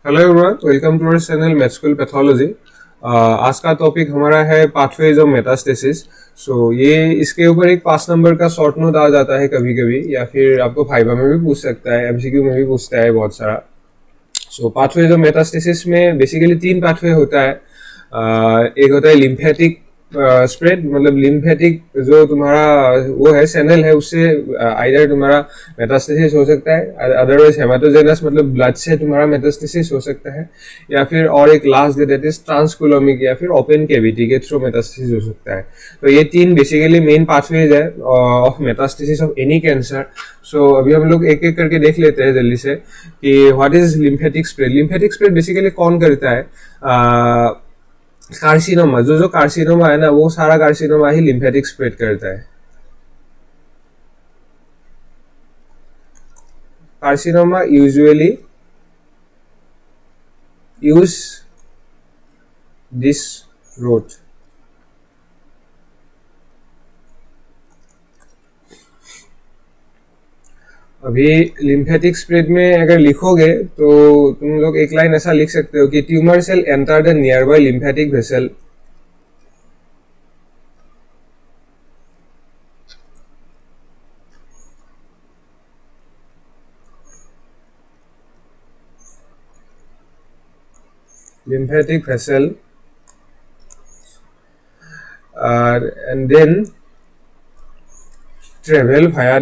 Hello everyone, welcome to our channel math school pathology. आज का topic हमारा है पाथवेज ऑफ मेटास्टेसिस। सो ये इसके ऊपर एक 5 नंबर का शॉर्ट नोट आ जाता है कभी कभी, या फिर आपको फाइबा में भी पूछ सकता है, एमसीक्यू में भी पूछता है बहुत सारा। सो पाथवेज ऑफ मेटास्टेसिस में बेसिकली 3 पाथवे होता है। एक होता है लिम्फेटिक स्प्रेड, मतलब लिम्फेटिक जो तुम्हारा वो है चैनल है, उससे आइदर तुम्हारा मेटास्टेसिस हो सकता है, अदरवाइज हेमाटोजेनस मतलब ब्लड से तुम्हारा मेटास्टेसिस हो सकता है, या फिर और एक लास्ट दैट इज ट्रांसकोलोमिक या फिर ओपन कैविटी के थ्रू मेटास्टेसिस हो सकता है। तो ये 3 बेसिकली मेन पाथवेज है of metastasis of any cancer. So अभी हम लोग एक एक करके देख लेते हैं जल्दी से कि what is lymphatic spread. Lymphatic spread basically कौन करता है? कार्सिनोमा, जो कार्सिनोमा है ना, वो सारा कार्सिनोमा ही लिम्फेटिक स्प्रेड करता है। Carcinoma usually use this route. अभी लिम्फेटिक स्प्रेड में अगर लिखोगे तो तुम लोग एक लाइन ऐसा लिख सकते हो कि tumour cell enter the nearby lymphatic vessel. lymphatic vessel and then travel via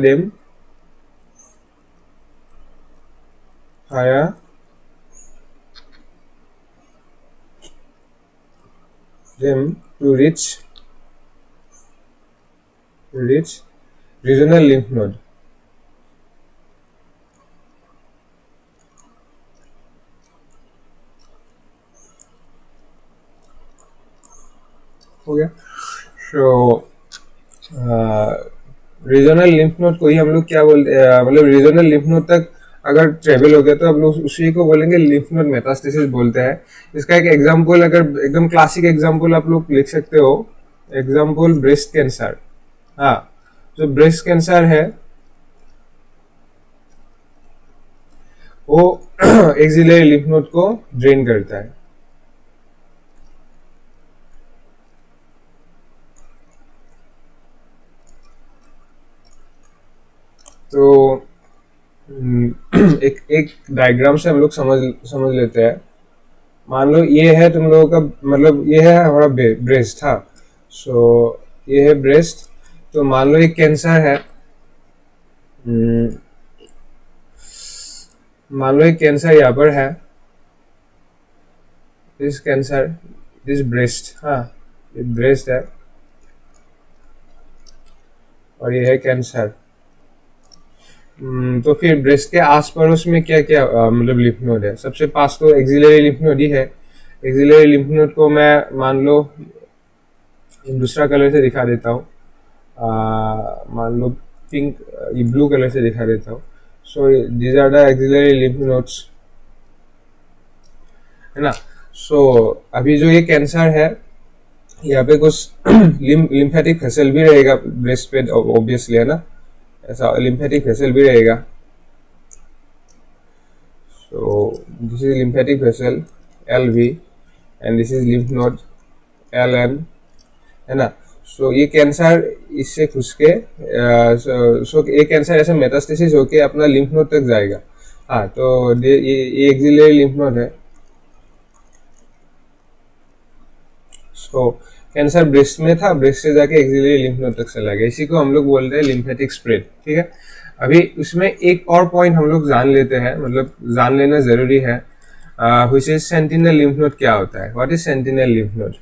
them to reach regional lymph node। हो गया। सो रीजनल लिम्फ नोड को ही हम लोग क्या बोलते हैं, मतलब रीजनल लिम्फ नोड तक अगर ट्रेवल हो गया तो हम लोग उसी को बोलेंगे लिम्फ नोड मेटास्टेसिस बोलते हैं। इसका एक एग्जांपल, अगर एकदम क्लासिक एग्जांपल आप लोग लिख सकते हो, एग्जांपल ब्रेस्ट कैंसर। हाँ, जो ब्रेस्ट कैंसर है वो एक्सिलरी लिम्फ नोड को ड्रेन करता है। तो एक डायग्राम से हम लोग समझ लेते हैं। मान लो ये है तुम लोगों का, मतलब ये है हमारा ब्रेस्ट था। सो ये है ब्रेस्ट। तो मान लो एक कैंसर है, मान लो एक कैंसर यहाँ पर है, दिस कैंसर, दिस ब्रेस्ट। हाँ, ये ब्रेस्ट है और ये है कैंसर। तो फिर ब्रेस्ट के आस पड़ोस में क्या क्या मतलब लिम्फ नोड है? सबसे पास तो एक्सिलरी लिम्फ नोड ही है। एक्सिलरी लिम्फ नोड को मैं मान लो दूसरा कलर से दिखा देता हूँ, मान लो पिंक, ये ब्लू कलर से दिखा देता हूँ। So these are the axillary lymph nodes, है ना। सो अभी जो ये कैंसर है, यहाँ पे कुछ लिम्फेटिक वेसल भी रहेगा ब्रेस्ट पे, ऑब्वियसली, है ना, ऐसा लिम्फेटिक वेसल भी रहेगा। So this is lymphatic vessel LV and this is lymph node LN, है ना। सो ये कैंसर इससे घुस के सो ये कैंसर ऐसे मेटास्टेसिस होके अपना लिम्फ नोड तक जाएगा। हाँ, तो ये एक्सिलरी लिम्फ नोड है। सो कैंसर ब्रेस्ट में था, ब्रेस्ट से जाके एक्सिलरी लिम्फ नोड तक चला गया। इसी को हम लोग बोलते हैं लिम्फेटिक स्प्रेड। ठीक है। अभी उसमें एक और पॉइंट हम लोग जान लेते हैं, मतलब जान लेना जरूरी है, which is sentinel lymph node. क्या होता है? What is sentinel lymph node?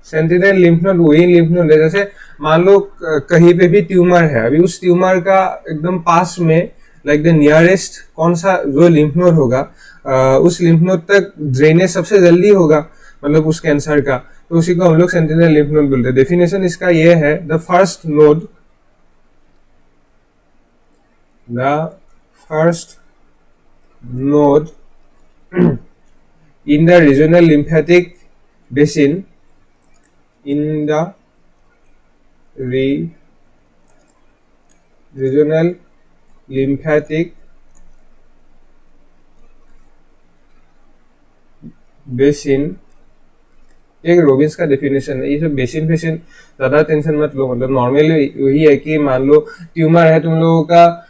Sentinel lymph node वही लिम्फ नोड है, जैसे मान लो कहीं पे भी ट्यूमर है, अभी उस ट्यूमर का एकदम पास में, लाइक द नियरेस्ट कौन सा जो लिम्फ नोड होगा, उस लिम्फ नोड तक ड्रेनेज सबसे जल्दी होगा, मतलब उस कैंसर का, तो उसी को हम लोग सेंटिनल लिम्फ नोड बोलते हैं। डेफिनेशन इसका ये है, the first node in the regional lymphatic basin, in the regional lymphatic basin, एक रोबिन्स का डेफिनेशन है। ये सब बेसिन फेसिन ज्यादा टेंशन मत लो, मतलब नॉर्मली वही है कि मान लो ट्यूमर है तुम लोगों का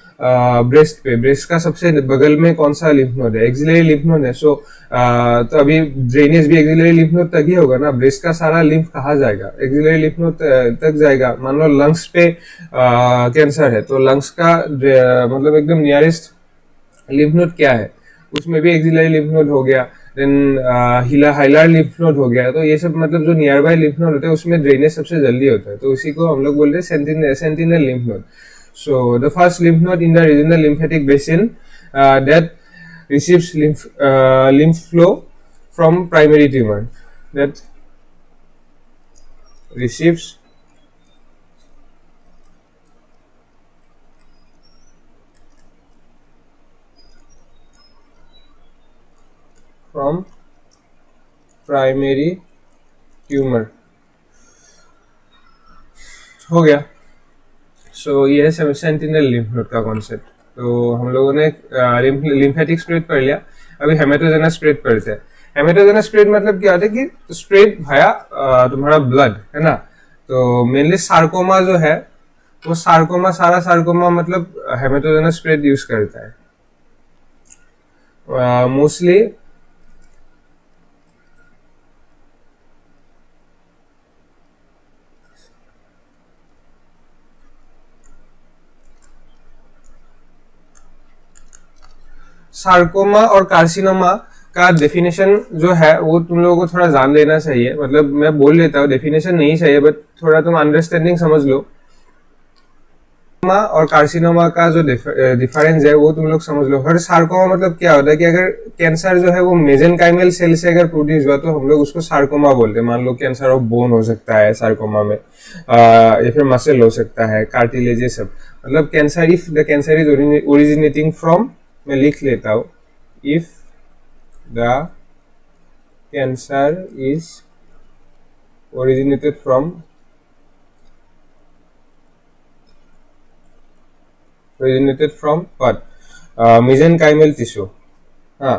ब्रेस्ट पे, ब्रेस्ट का सबसे बगल में कौन सा लिम्फ नोड है, एक्सिलरी लिम्फ नोड है। सो तो अभी ड्रेनेज भी एक्सिलरी लिम्फ नोड तक ही होगा ना। ब्रेस्ट का सारा लिम्फ कहाँ जाएगा, एक्सिलरी लिम्फ नोड तक जाएगा। मान लो लंग्स पे कैंसर है तो लंग्स का मतलब एकदम नियरेस्ट लिम्फ नोड क्या है, उसमें भी एक्सिलरी लिम्फ नोड हो गया, देन हाइलर लिम्फ नोड हो गया। तो ये सब मतलब जो नियर बाय लिम्फ नोड होते हैं उसमें ड्रेनेज सबसे जल्दी होता है, तो उसी को हम लोग बोलते हैं sentinel lymph node. So the first lymph node in the regional lymphatic basin that receives lymph flow from primary tumor, that receives from primary tumor। हो गया। सो ये है सेंटिनल लिम्फ नोड का कॉन्सेप्ट। तो हम लोगों ने लिम्फेटिक स्प्रेड पढ़ लिया, अभी हेमेटोजेनस स्प्रेड पढ़ते हैं। हेमेटोजेनस स्प्रेड मतलब क्या होता है कि स्प्रेड भाया तुम्हारा ब्लड है ना। तो मेनली सार्कोमा जो है वो सार्कोमा, सारा सार्कोमा मतलब हेमेटोजेनस स्प्रेड यूज करता है मोस्टली। सार्कोमा और कार्सिनोमा का डेफिनेशन जो है वो तुम लोगों को थोड़ा जान लेना चाहिए, मतलब मैं बोल लेता हूँ, डेफिनेशन नहीं चाहिए बट थोड़ा तुम अंडरस्टैंडिंग समझ लो। और कार्सिनोमा का जो डिफरेंस है वो तुम लोग समझ लो। हर सार्कोमा मतलब क्या होता है कि अगर कैंसर जो है वो मेजेनकाइमल सेल से अगर प्रोड्यूस हुआ तो हम लोग उसको सार्कोमा बोलते हैं। मान लो कैंसर ऑफ बोन हो सकता है सार्कोमा में, या फिर मसल हो सकता है, कार्टिलेज, ये सब। मतलब cancer, if the cancer is originating from, मैं लिख लेता हूँ, if the cancer is originated from what, mesenchymal tissue। हाँ,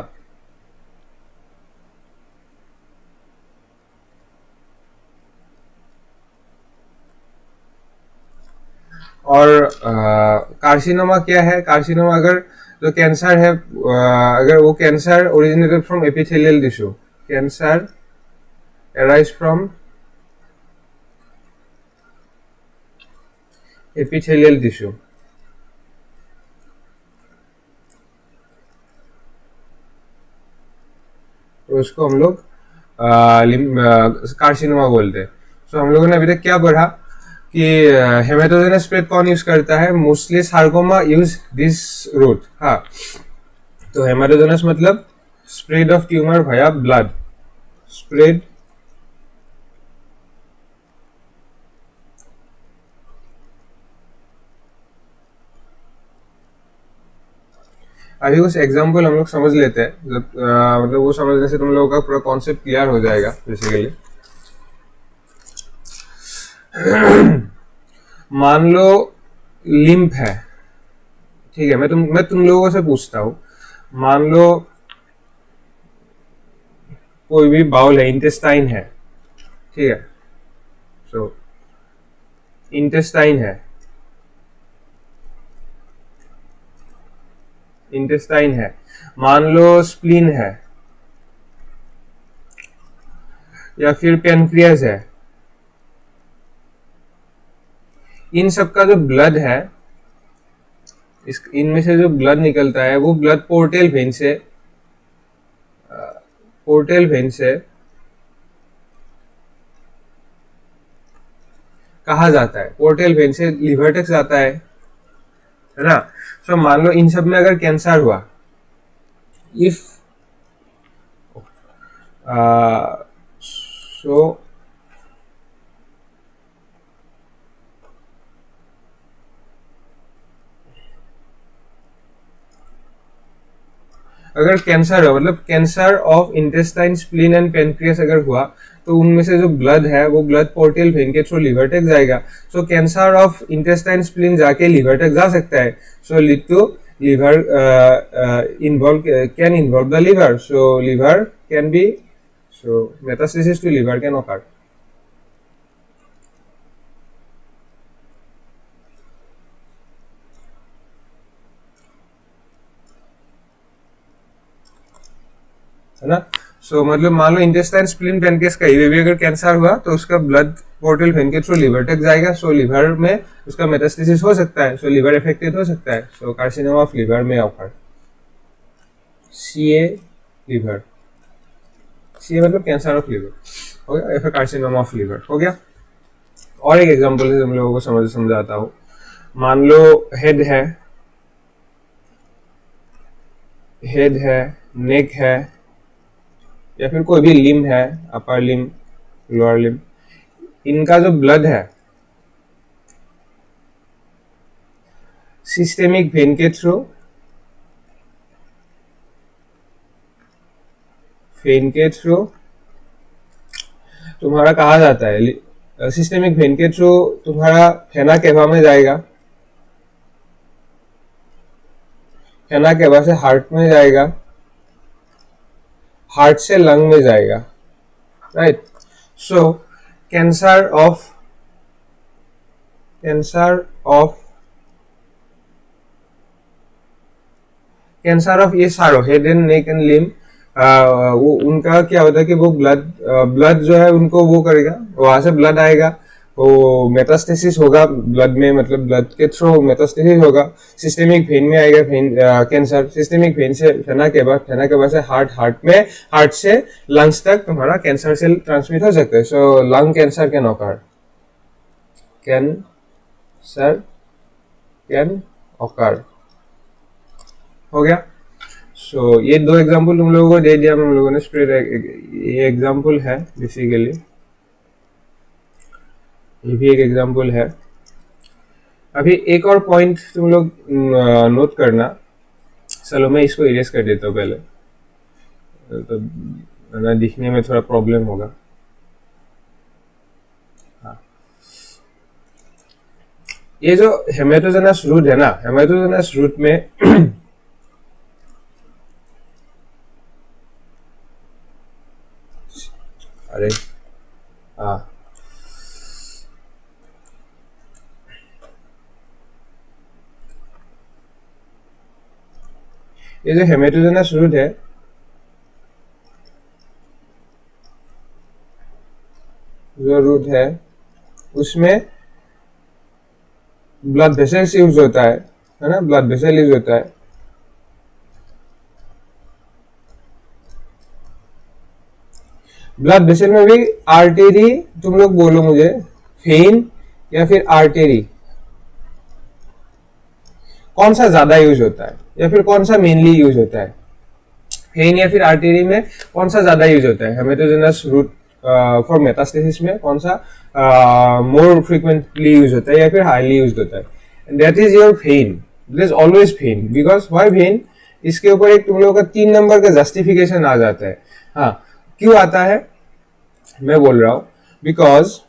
और कार्सिनोमा क्या है? कार्सिनोमा अगर जो कैंसर है, अगर वो cancer originated from epithelial tissue, cancer arise from epithelial tissue, तो उसको हम लोग कार्सिनोमा बोलते हैं। तो हम लोगों ने अभी तक क्या पढ़ा कि हेमेटोजेनस स्प्रेड कौन यूज करता है? Mostly sarcoma use this route. हाँ, तो हेमेटोजेनस मतलब spread of tumour via blood, spread अभी कुछ एग्जाम्पल हम लोग समझ लेते हैं, मतलब वो समझने से तुम लोगों का पूरा कॉन्सेप्ट क्लियर हो जाएगा बेसिकली। मान लो लिम्फ है, ठीक है, मैं तुम लोगों से पूछता हूँ, मान लो कोई भी बाउल है, इंटेस्टाइन है, ठीक है। सो इंटेस्टाइन है, इंटेस्टाइन है, मान लो स्प्लीन है, या फिर पेनक्रियास है। इन सब का जो ब्लड है, इस इनमें से जो ब्लड निकलता है वो ब्लड पोर्टेल वेन से कहा जाता है, पोर्टेल वेन से लिवर तक जाता है ना। सो मान लो इन सब में अगर कैंसर हुआ, इफ सो अगर कैंसर हो, मतलब cancer of intestine, spleen and pancreas अगर हुआ, तो उनमें से जो ब्लड है वो ब्लड पोर्टल वेन के थ्रू लिवर तक जाएगा. So cancer of intestine spleen जाके लिवर तक जा सकता है. So lead to liver can involve the liver, so liver can be, so metastasis to liver can occur. है ना. सो मतलब मान लो इंटेस्टाइन, स्प्लीन, पेनक्रियास कहीं भी अगर कैंसर हुआ तो उसका ब्लड पोर्टल वेन के थ्रू लिवर तक जाएगा. सो लिवर में उसका मेटास्टेसिस हो सकता है. सो लिवर अफेक्टेड हो सकता है. सो कार्सिनोमा ऑफ लिवर में ऑकर. सीए लिवर, सीए मतलब कैंसर ऑफ लिवर हो गया, या फिर कार्सिनोमा ऑफ लिवर हो गया. और एक एग्जांपल से हम लोगों को समझाता हूँ. मान लो हेड है, नेक है, या फिर कोई भी लिम्ब है, अपर लिम्ब, लोअर लिम्ब, इनका जो ब्लड है सिस्टेमिक वेन के थ्रू तुम्हारा कहा जाता है, सिस्टेमिक वेन के थ्रू तुम्हारा फेना केवा में जाएगा, फेना केवा से हार्ट में जाएगा, हार्ट से लंग में जाएगा. राइट. सो कैंसर ऑफ ये सारो head and neck and limb, वो उनका क्या होता है कि वो ब्लड जो है उनको वो करेगा, वहां से ब्लड आएगा, वो मेटास्टेसिस होगा ब्लड में, मतलब ब्लड के थ्रू मेटास्टेसिस होगा, सिस्टेमिक वेन में आएगा. कैंसर सिस्टेमिक वेन से फेना के बाद से हार्ट से लंग्स तक तुम्हारा कैंसर सेल ट्रांसमिट हो सकता है. सो लंग कैंसर कैन ऑकर हो गया. सो ये दो एग्जांपल तुम लोगों को दे दिया हम लोगों ने. स्प्रेड ये एग्जांपल है बेसिकली, ये भी एक एग्जांपल है. अभी एक और पॉइंट तुम लोग नोट करना. चलो मैं इसको इरेज कर देता हूँ पहले, तो ना दिखने में थोड़ा प्रॉब्लम होगा. हाँ. ये जो हेमेटोजेनस रूट है ना, हेमेटोजेनस रूट में अरे हाँ, ये जो हेमेटोजेनस रूट है, उसमें ब्लड वेसल्स यूज होता है ना, ब्लड वेसल यूज होता है. ब्लड वेसल में भी आर्टेरी, तुम लोग बोलो मुझे, वेन या फिर आर्टेरी, कौन सा ज्यादा यूज होता है, या फिर कौन सा मेनली यूज होता है? वेन या फिर आर्टेरी में कौन सा ज्यादा यूज होता है? हेमेटोजेनस रूट फॉर मेटास्टेसिस में कौन सा मोर फ्रीक्वेंटली यूज होता है या फिर हाईली यूज होता है? That is your when. It is always when. Because why when? इसके ऊपर एक तुम लोगों का 3 नंबर का जस्टिफिकेशन आ जाता है. हाँ, क्यों आता है मैं बोल रहा हूं. Because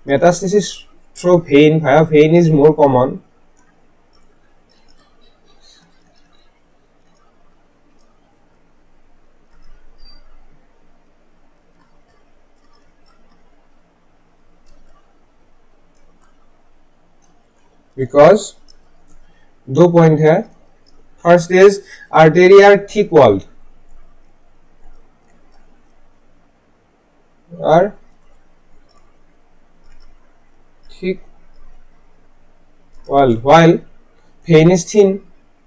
metastasis through vein, via vein is more common. Because 2 point है. First is artery are thick walled, और thick wall, while vein is thin.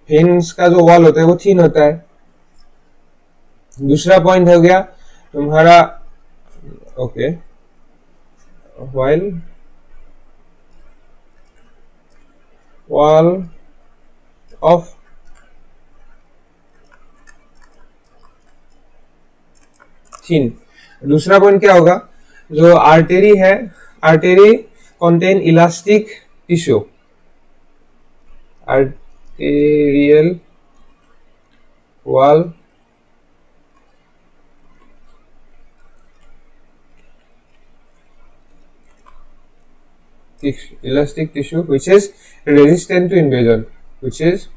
veins का जो वॉल होता है वो थिन होता है. दूसरा पॉइंट हो गया तुम्हारा, okay, while wall of thin. दूसरा पॉइंट क्या होगा? जो आर्टेरी है, artery contain elastic tissue, arterial wall elastic tissue which is resistant to invasion, which is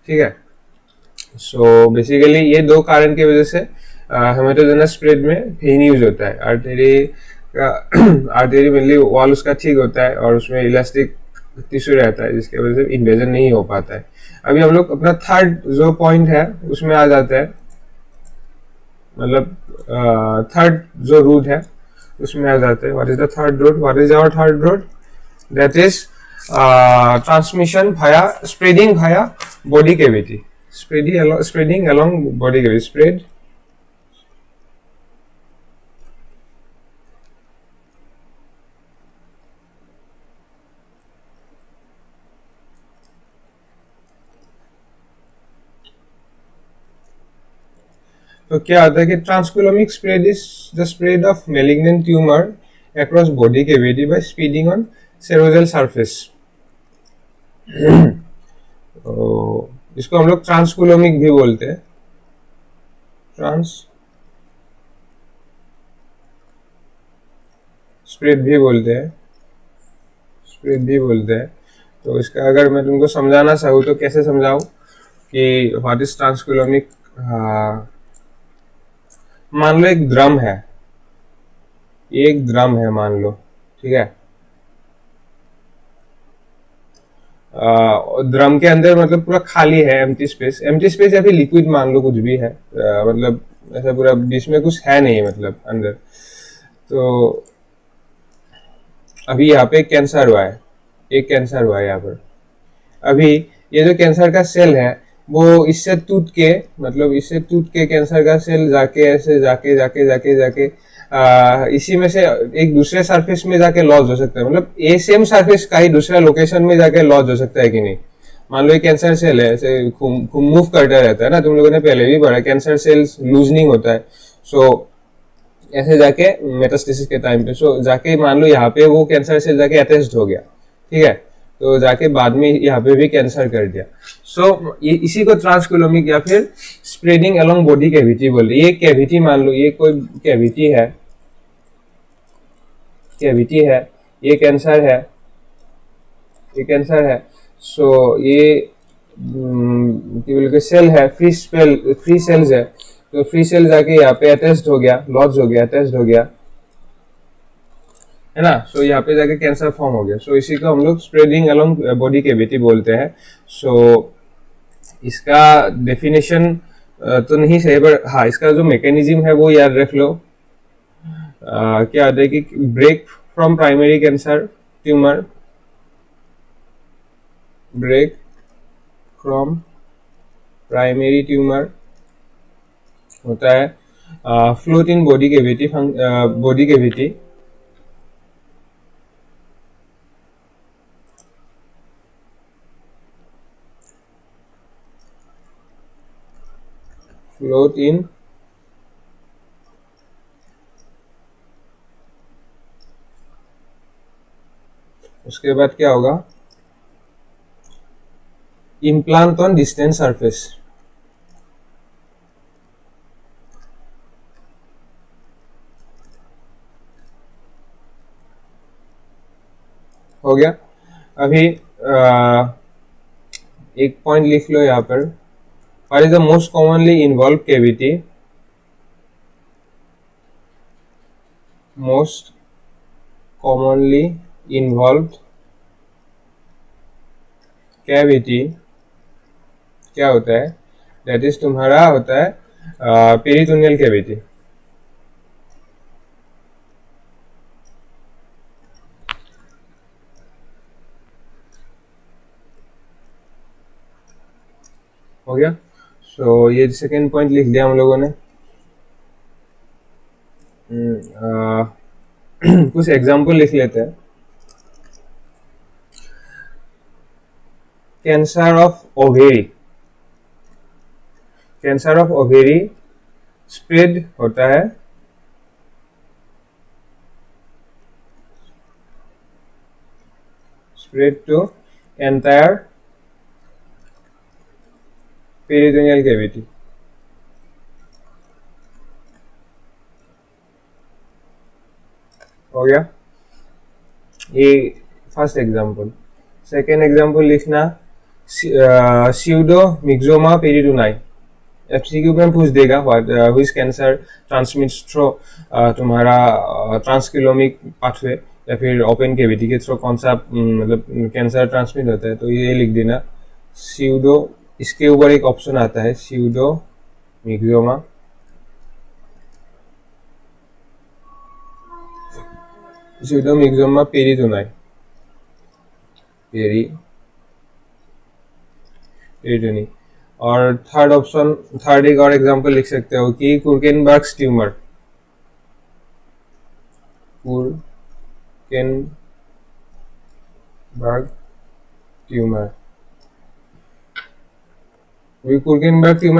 ठीक है। सो बेसिकली ये दो कारण की वजह से हेमेटोजेनस स्प्रेड में वेन यूज होता है। आर्टरी का आर्टरी मेनली वॉल उसका ठीक होता है और उसमें इलास्टिक टिश्यू रहता है जिसकी वजह से इन्वेजन नहीं हो पाता है। अभी हम लोग अपना थर्ड जो पॉइंट है उसमें आ जाते हैं, मतलब थर्ड जो रूट है उसमें आ जाते हैं। What is the third route? What is our third route? That is transmission via spreading via body cavity, spreading along body cavity, spread तो क्या होता है कि transcoelomic spread is the spread of malignant tumour across body cavity by seeding on serosal surface. तो इसको हम लोग ट्रांसकोलोमिक भी बोलते हैं, ट्रांस स्प्रेड भी बोलते हैं, स्प्रेड भी बोलते हैं। तो इसका अगर मैं तुमको समझाना चाहूँ तो कैसे समझाऊँ कि व्हाट इज ट्रांसकोलोमिक? मान लो एक ड्रम है, एक ड्रम है मान लो, ठीक है। ड्रम के अंदर मतलब पूरा खाली है, एम्प्टी स्पेस, एम्प्टी स्पेस या फिर लिक्विड मान लो, कुछ भी है, मतलब ऐसा पूरा बीच में कुछ है नहीं मतलब अंदर। तो अभी यहाँ पे कैंसर हुआ है, एक कैंसर हुआ है यहाँ पर। अभी ये जो कैंसर का सेल है वो इससे टूट के, मतलब इससे टूट के कैंसर का सेल जाके ऐसे जाके जाके जाके जाके इसी में से एक दूसरे सरफेस में जाके लॉज हो सकता है, मतलब ये सेम सरफेस का ही दूसरा लोकेशन में जाके लॉज हो सकता है कि नहीं। मान लो एक कैंसर सेल है, ऐसे मूव करता रहता है ना, तुम लोगों ने पहले भी पढ़ा, कैंसर सेल्स लूजनिंग होता है। सो ऐसे जाके मेटास्टेसिस के टाइम पे सो जाके मान लो यहाँ पे वो कैंसर सेल जाके अटैच्ड हो गया, ठीक है, तो जाके बाद में यहाँ पे भी कैंसर कर दिया। सो ये इसी को ट्रांसकोलोमिक या फिर स्प्रेडिंग अलोंग बॉडी कैविटी बोलते हैं। ये कैविटी मान लो, ये कोई कैविटी है, कैविटी है, ये कैंसर है, ये कैंसर है। सो ये सेल है, फ्री सेल्स है, तो फ्री सेल जाके यहाँ पे अटैच्ड हो गया, लॉज हो गया, अटैच्ड हो गया, है ना। सो यहाँ पे जाके कैंसर फॉर्म हो गया। सो इसी को हम लोग स्प्रेडिंग अलोंग बॉडी कैविटी बोलते हैं। सो इसका डेफिनेशन तो नहीं सही, पर हाँ इसका जो मैकेनिज्म है वो याद रख लो। क्या होता है कि break from primary cancer tumour, break from primary tumour होता है, float in body cavity, body cavity, float in उसके बाद क्या होगा? इम्प्लांट ऑन डिस्टेंस सरफेस, हो गया। अभी एक पॉइंट लिख लो यहाँ पर, what is the most commonly involve cavity, most commonly involved cavity क्या होता है? दैट इज तुम्हारा होता है पेरिटोनियल कैविटी। हो गया। सो ये सेकेंड पॉइंट लिख दिया हम लोगों ने। कुछ एग्जाम्पल लिख लेते हैं। Cancer of ovary, cancer of ovary spread होता है spread to entire peritoneal cavity. हो गया ये फर्स्ट एग्जांपल. सेकेंड एग्जांपल लिखना pseudomyxoma peritoni. एफसीक्यू में पूछ देगा व्हिच कैंसर ट्रांसमिट्स थ्रू तुम्हारा ट्रांसकिलोमिक पाथवे या फिर ओपन केविटी के थ्रू कौन सा मतलब कैंसर ट्रांसमिट होता है. तो ये लिख देना स्यूडो. इसके ऊपर एक ऑप्शन आता है pseudomyxoma peritoni. पेरिटोनी. और थर्ड ऑप्शन, थर्ड एक और एग्जांपल लिख सकते हो कि कुर्केनबर्ग्स ट्यूमर. कुर्केनबर्ग ट्यूमर. कुर्केनबर्ग ट्यूमर